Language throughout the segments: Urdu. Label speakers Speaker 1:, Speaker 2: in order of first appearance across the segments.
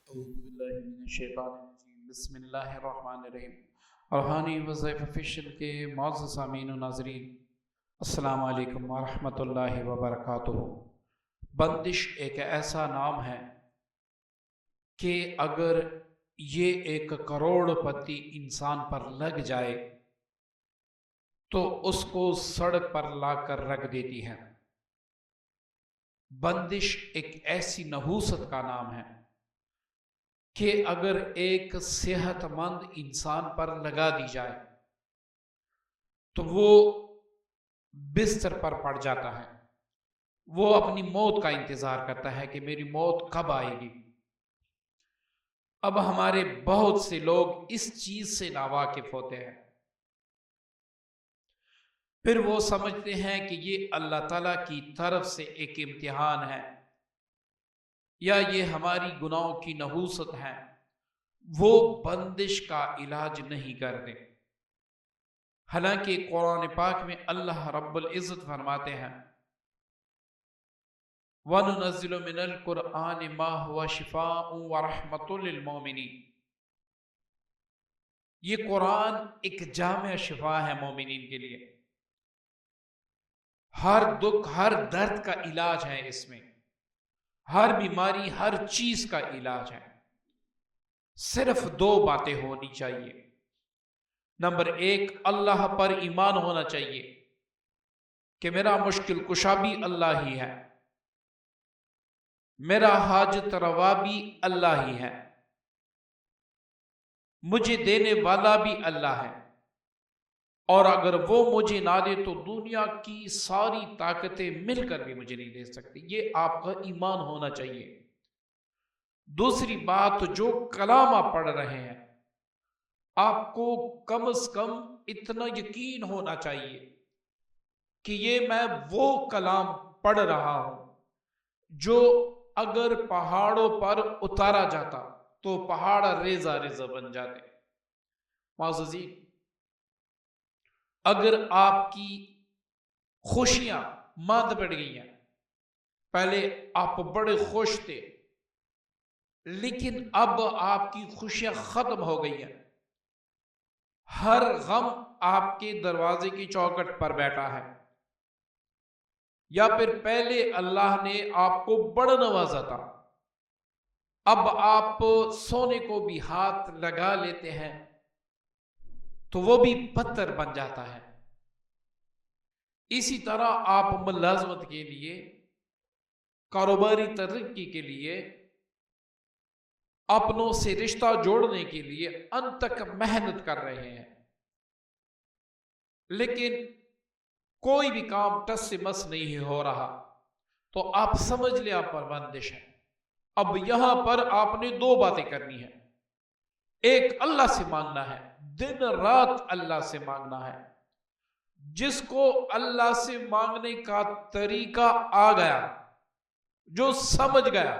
Speaker 1: اعوذ باللہ من الشیطان الرجیم بسم اللہ الرحمن الرحیم۔ روحانی وظائف آفیشیل کے معزز سامعین و ناظرین، السلام علیکم ورحمۃ اللہ وبرکاتہ۔ بندش ایک ایسا نام ہے کہ اگر یہ 1 کروڑ پتی انسان پر لگ جائے تو اس کو سڑک پر لا کر رکھ دیتی ہے۔ بندش ایک ایسی نحوست کا نام ہے کہ اگر ایک صحت مند انسان پر لگا دی جائے تو وہ بستر پر پڑ جاتا ہے، وہ اپنی موت کا انتظار کرتا ہے کہ میری موت کب آئے گی۔ اب ہمارے بہت سے لوگ اس چیز سے ناواقف ہوتے ہیں، پھر وہ سمجھتے ہیں کہ یہ اللہ تعالیٰ کی طرف سے ایک امتحان ہے یا یہ ہماری گناہوں کی نحوست ہے، وہ بندش کا علاج نہیں کرتے۔ حالانکہ قرآن پاک میں اللہ رب العزت فرماتے ہیں وَنُنَزِّلُ مِنَ الْقُرْآنِ مَا هُوَ شِفَاءٌ وَرَحْمَةٌ لِلْمُؤْمِنِينَ۔ یہ قرآن ایک جامع شفا ہے مومنین کے لیے، ہر دکھ ہر درد کا علاج ہے، اس میں ہر بیماری ہر چیز کا علاج ہے۔ صرف 2 باتیں ہونی چاہیے۔ نمبر 1، اللہ پر ایمان ہونا چاہیے کہ میرا مشکل کشا بھی اللہ ہی ہے، میرا حاجت روا بھی اللہ ہی ہے، مجھے دینے والا بھی اللہ ہے، اور اگر وہ مجھے نہ دے تو دنیا کی ساری طاقتیں مل کر بھی مجھے نہیں دے سکتی۔ یہ آپ کا ایمان ہونا چاہیے۔ دوسری بات، جو کلام آپ پڑھ رہے ہیں آپ کو کم از کم اتنا یقین ہونا چاہیے کہ یہ میں وہ کلام پڑھ رہا ہوں جو اگر پہاڑوں پر اتارا جاتا تو پہاڑ ریزہ ریزہ بن جاتے۔ معززین، اگر آپ کی خوشیاں ماند پڑ گئی ہیں، پہلے آپ بڑے خوش تھے لیکن اب آپ کی خوشیاں ختم ہو گئی ہیں، ہر غم آپ کے دروازے کی چوکھٹ پر بیٹھا ہے، یا پھر پہلے اللہ نے آپ کو بڑا نوازا تھا، اب آپ سونے کو بھی ہاتھ لگا لیتے ہیں تو وہ بھی پتھر بن جاتا ہے۔ اسی طرح آپ ملازمت کے لیے، کاروباری ترقی کے لیے، اپنوں سے رشتہ جوڑنے کے لیے انت تک محنت کر رہے ہیں، لیکن کوئی بھی کام ٹس سے مس نہیں ہو رہا، تو آپ سمجھ لیں آپ پر بندش ہے۔ اب یہاں پر آپ نے 2 باتیں کرنی ہیں۔ ایک، اللہ سے مانگنا ہے، دن رات اللہ سے مانگنا ہے۔ جس کو اللہ سے مانگنے کا طریقہ آ گیا، جو سمجھ گیا،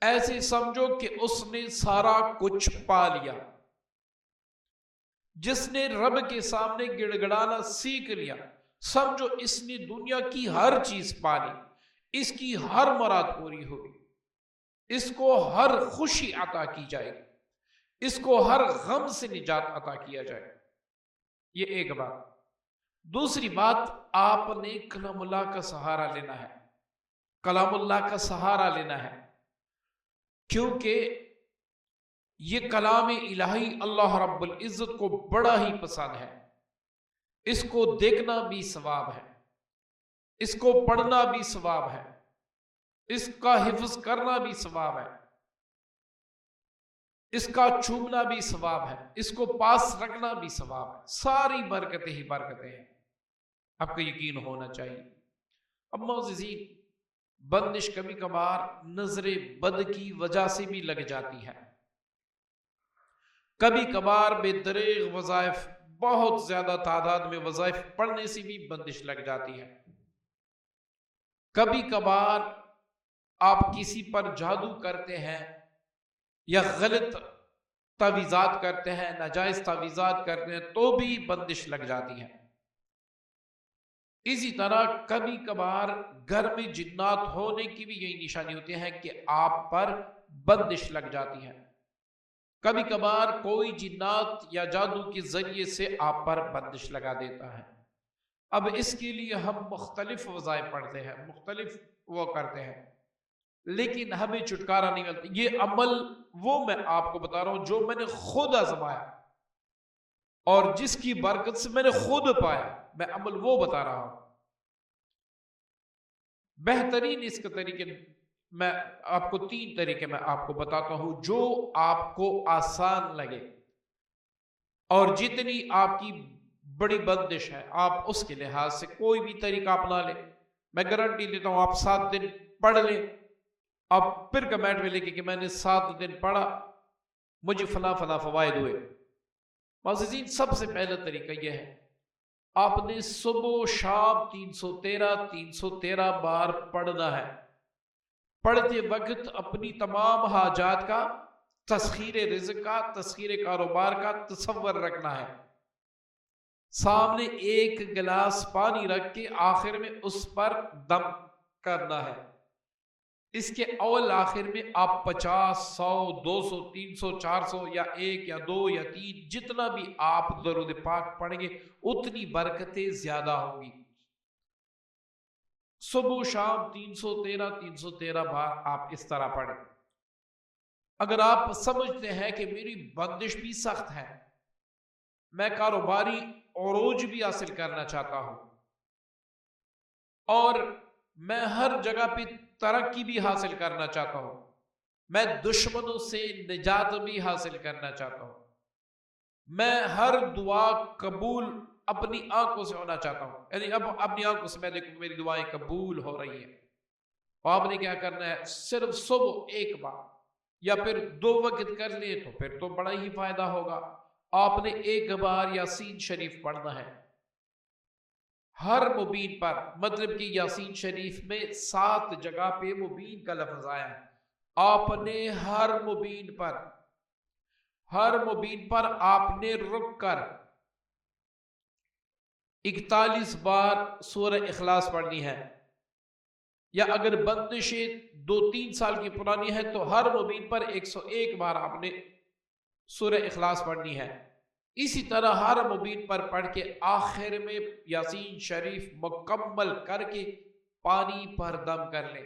Speaker 1: ایسے سمجھو کہ اس نے سارا کچھ پا لیا۔ جس نے رب کے سامنے گڑگڑانا سیکھ لیا، سمجھو اس نے دنیا کی ہر چیز پا لی، اس کی ہر مراد پوری ہوگی، اس کو ہر خوشی عطا کی جائے گی، اس کو ہر غم سے نجات عطا کیا جائے۔ یہ ایک بات۔ دوسری بات، آپ نے کلام اللہ کا سہارا لینا ہے، کلام اللہ کا سہارا لینا ہے، کیونکہ یہ کلام الہی اللہ رب العزت کو بڑا ہی پسند ہے۔ اس کو دیکھنا بھی ثواب ہے، اس کو پڑھنا بھی ثواب ہے، اس کا حفظ کرنا بھی ثواب ہے، اس کا چومنا بھی ثواب ہے، اس کو پاس رکھنا بھی ثواب ہے۔ ساری برکتیں ہی برکتیں ہیں، آپ کو یقین ہونا چاہیے۔ اب معززین، بندش کبھی کبھار نظر بد کی وجہ سے بھی لگ جاتی ہے، کبھی کبھار بے دریغ وظائف، بہت زیادہ تعداد میں وظائف پڑھنے سے بھی بندش لگ جاتی ہے، کبھی کبھار آپ کسی پر جادو کرتے ہیں یا غلط تعویذات کرتے ہیں، ناجائز تعویذات کرتے ہیں تو بھی بندش لگ جاتی ہے۔ اسی طرح کبھی کبھار گھر میں جنات ہونے کی بھی یہی نشانی ہوتی ہے کہ آپ پر بندش لگ جاتی ہے، کبھی کبھار کوئی جنات یا جادو کے ذریعے سے آپ پر بندش لگا دیتا ہے۔ اب اس کے لیے ہم مختلف وظائف پڑھتے ہیں، مختلف وہ کرتے ہیں، لیکن ہمیں چھٹکارا نہیں ملتا۔ یہ عمل وہ میں آپ کو بتا رہا ہوں جو میں نے خود آزمایا اور جس کی برکت سے میں نے خود پایا، میں عمل وہ بتا رہا ہوں۔ بہترین اس کے طریقے میں آپ کو 3 طریقے میں آپ کو بتاتا ہوں جو آپ کو آسان لگے، اور جتنی آپ کی بڑی بندش ہے آپ اس کے لحاظ سے کوئی بھی طریقہ اپنا لیں۔ میں گارنٹی دیتا ہوں آپ 7 دن پڑھ لیں، آپ پھر کمنٹ میں لکھیں کہ میں نے 7 دن پڑھا مجھے فلاں فلاں فوائد ہوئے۔ معززین، سب سے پہلا طریقہ یہ ہے، آپ نے صبح و شام 313 بار پڑھنا ہے۔ پڑھتے وقت اپنی تمام حاجات کا، تسخیر رزق کا، تسخیر کاروبار کا تصور رکھنا ہے۔ سامنے ایک گلاس پانی رکھ کے آخر میں اس پر دم کرنا ہے۔ اس کے اول آخر میں آپ 50، 100، 200، 300، 400 یا 1 یا 2 یا 3 جتنا بھی آپ درود پاک پڑھیں گے اتنی برکتیں زیادہ ہوں گی۔ صبح شام 313 بار آپ اس طرح پڑھیں۔ اگر آپ سمجھتے ہیں کہ میری بندش بھی سخت ہے، میں کاروباری عروج بھی حاصل کرنا چاہتا ہوں اور میں ہر جگہ پہ ترقی بھی حاصل کرنا چاہتا ہوں، میں دشمنوں سے نجات بھی حاصل کرنا چاہتا ہوں، میں ہر دعا قبول اپنی آنکھوں سے ہونا چاہتا ہوں، یعنی اب اپنی آنکھوں سے میں دیکھوں میری دعائیں قبول ہو رہی ہیں، آپ نے کیا کرنا ہے، صرف صبح 1 بار یا پھر 2 وقت کر لیے تو پھر تو بڑا ہی فائدہ ہوگا۔ آپ نے 1 بار یاسین شریف پڑھنا ہے ہر مبین پر، مطلب کہ یاسین شریف میں 7 جگہ پہ مبین کا لفظ آیا ہے، آپ نے ہر مبین پر آپ نے رک کر 41 بار سورہ اخلاص پڑھنی ہے، یا اگر بندش 2-3 سال کی پرانی ہے تو ہر مبین پر 101 بار آپ نے سورہ اخلاص پڑھنی ہے۔ اسی طرح ہر مبین پر پڑھ کے آخر میں یاسین شریف مکمل کر کے پانی پر دم کر لیں،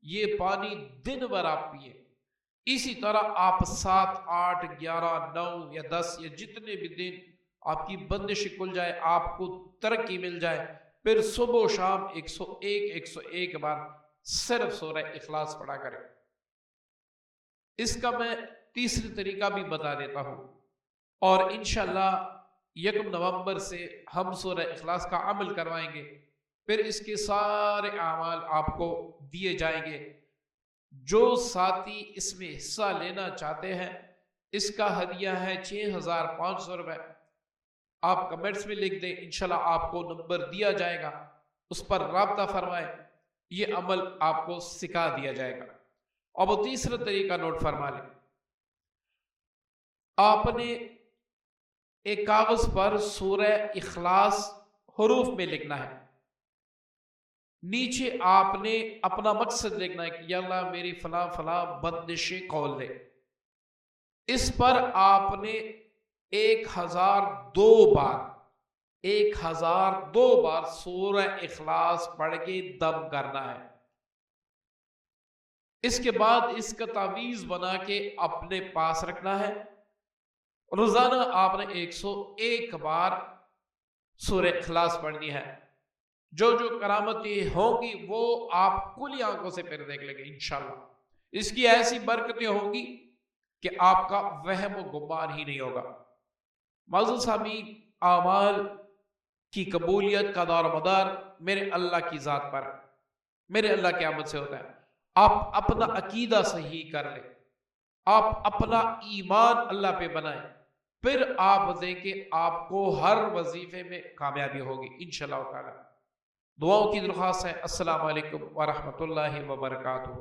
Speaker 1: یہ پانی دن بھر آپ پیے۔ اسی طرح آپ 7، 8، 11، 9 یا 10 یا جتنے بھی دن آپ کی بندش کھل جائے، آپ کو ترقی مل جائے، پھر صبح و شام 101 بار صرف سورہ اخلاص پڑھا کریں۔ اس کا میں تیسری طریقہ بھی بتا دیتا ہوں، اور انشاءاللہ 1 نومبر سے ہم سورہ اخلاص کا عمل کروائیں گے، پھر اس کے سارے اعمال آپ کو دیے جائیں گے۔ جو ساتھی اس میں حصہ لینا چاہتے ہیں اس کا ہدیہ ہے 6500 روپے۔ آپ کمنٹس میں لکھ دیں، انشاءاللہ آپ کو نمبر دیا جائے گا، اس پر رابطہ فرمائیں، یہ عمل آپ کو سکھا دیا جائے گا۔ اب وہ تیسرا طریقہ نوٹ فرما لیں، آپ نے ایک کاغذ پر سورہ اخلاص حروف میں لکھنا ہے، نیچے آپ نے اپنا مقصد لکھنا ہے کہ یا اللہ میری فلاں فلاں بندشیں کھول دے۔ اس پر آپ نے 1002 بار سورہ اخلاص پڑھ کے دم کرنا ہے۔ اس کے بعد اس کا تعویذ بنا کے اپنے پاس رکھنا ہے۔ روزانہ آپ نے 101 بار سورہ اخلاص پڑھنی ہے۔ جو کرامتیں ہوں گی وہ آپ کھلی آنکھوں سے پھر دیکھ لیں گے انشاءاللہ۔ اس کی ایسی برکتیں ہوں گی کہ آپ کا وہم و گمان ہی نہیں ہوگا۔ معزز سامعین، اعمال کی قبولیت کا دار و مدار میرے اللہ کی ذات پر، میرے اللہ کی آمد سے ہوتا ہے۔ آپ اپنا عقیدہ صحیح کر لیں، آپ اپنا ایمان اللہ پہ بنائیں، پھر آپ دیکھیں آپ کو ہر وظیفے میں کامیابی ہوگی انشاءاللہ تعالی۔ دعاؤں کی درخواست ہے۔ السلام علیکم ورحمۃ اللہ وبرکاتہ۔